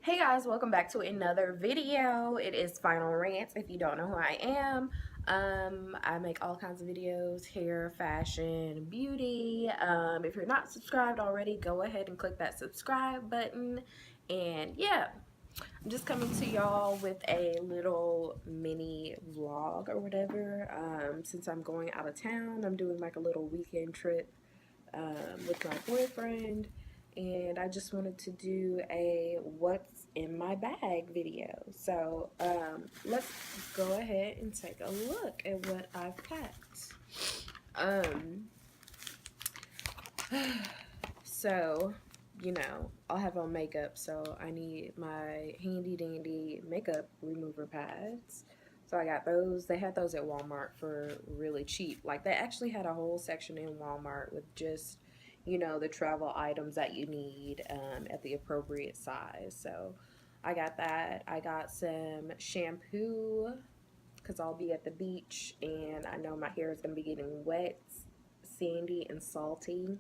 Hey guys, welcome back to another video. It is Final Rant. If you don't know who I am, I make all kinds of videos, hair, fashion, beauty. If you're not subscribed already, go ahead and click that subscribe button. And yeah, I'm just coming to y'all with a little mini vlog or whatever. Since I'm going out of town, I'm doing like a little weekend trip with my boyfriend, and I just wanted to do a what's in my bag video. So let's go ahead and take a look at what I've packed. So you know, I'll have on makeup, so I need my handy dandy makeup remover pads. So I got those. They had those at Walmart for really cheap. Like, they actually had a whole section in Walmart with just, you know, the travel items that you need at the appropriate size. So I got that. I got some shampoo because I'll be at the beach and I know my hair is going to be getting wet, sandy, and salty.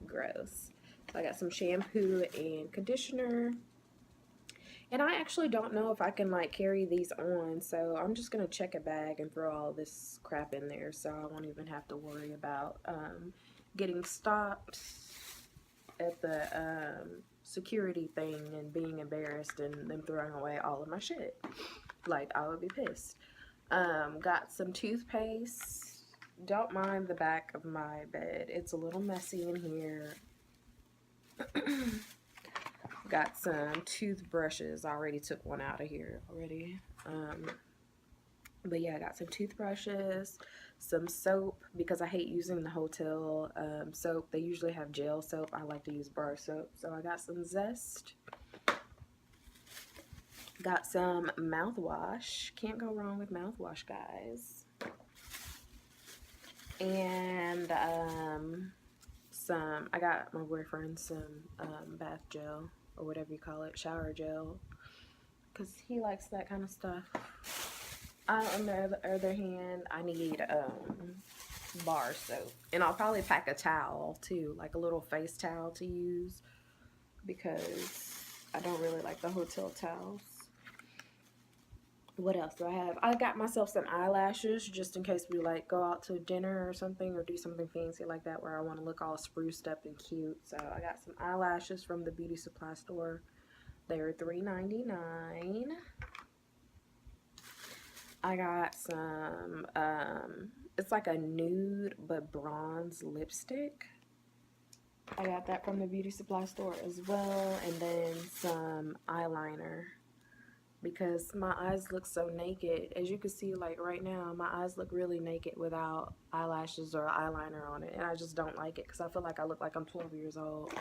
Gross. So I got some shampoo and conditioner. And I actually don't know if I can like carry these on, so I'm just gonna check a bag and throw all this crap in there, so I won't even have to worry about getting stopped at the security thing and being embarrassed and them throwing away all of my shit. Like, I would be pissed. Got some toothpaste. Don't mind the back of my bed. It's a little messy in here. Got some toothbrushes. I already took one out of here already. But yeah, I got some toothbrushes, some soap, because I hate using the hotel soap. They usually have gel soap. I like to use bar soap. So I got some Zest. Got some mouthwash. Can't go wrong with mouthwash, guys. And I got my boyfriend some bath gel, or whatever you call it, shower gel, because he likes that kind of stuff. On the other hand, I need bar soap, and I'll probably pack a towel too, like a little face towel to use, because I don't really like the hotel towels. What else do I have? I got myself some eyelashes just in case we like go out to dinner or something, or do something fancy like that where I want to look all spruced up and cute. So I got some eyelashes from the beauty supply store. They were $3.99. I got some it's like a nude but bronze lipstick. I got that from the beauty supply store as well, and then some eyeliner, because my eyes look so naked. As you can see, like right now, my eyes look really naked without eyelashes or eyeliner on it, and I just don't like it because I feel like I look like I'm 12 years old.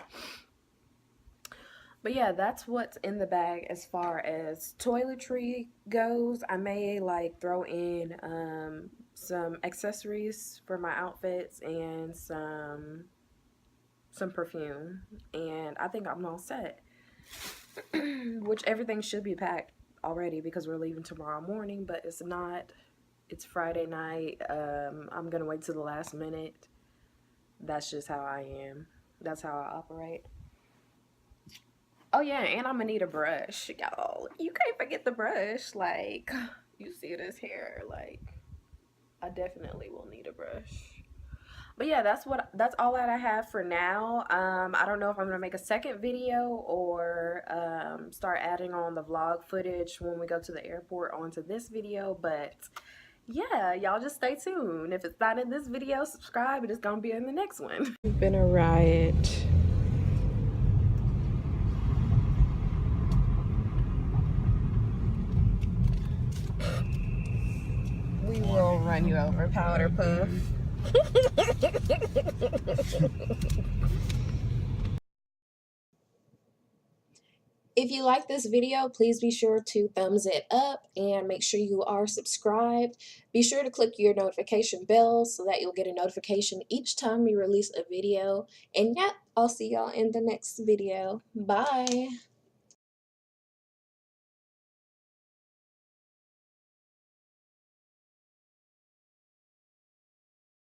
But yeah, that's what's in the bag as far as toiletry goes. I may like throw in some accessories for my outfits and some perfume, and I think I'm all set. Which everything should be packed already because we're leaving tomorrow morning, but it's not. It's Friday night. I'm gonna wait till the last minute. That's just how I am. That's how I operate. Oh yeah, and I'm gonna need a brush, y'all. You can't forget the brush. Like, you see this hair, like, I definitely will need a brush. But yeah, that's all that I have for now. I don't know if I'm gonna make a second video or start adding on the vlog footage when we go to the airport onto this video, but yeah, y'all just stay tuned. If it's not in this video, subscribe, and it's gonna be in the next one. It's been a riot. We will run you over, Powder Puff. If you like this video, please be sure to thumbs it up and make sure you are subscribed. Be sure to click your notification bell so that you'll get a notification each time we release a video. And yeah, I'll see y'all in the next video. Bye.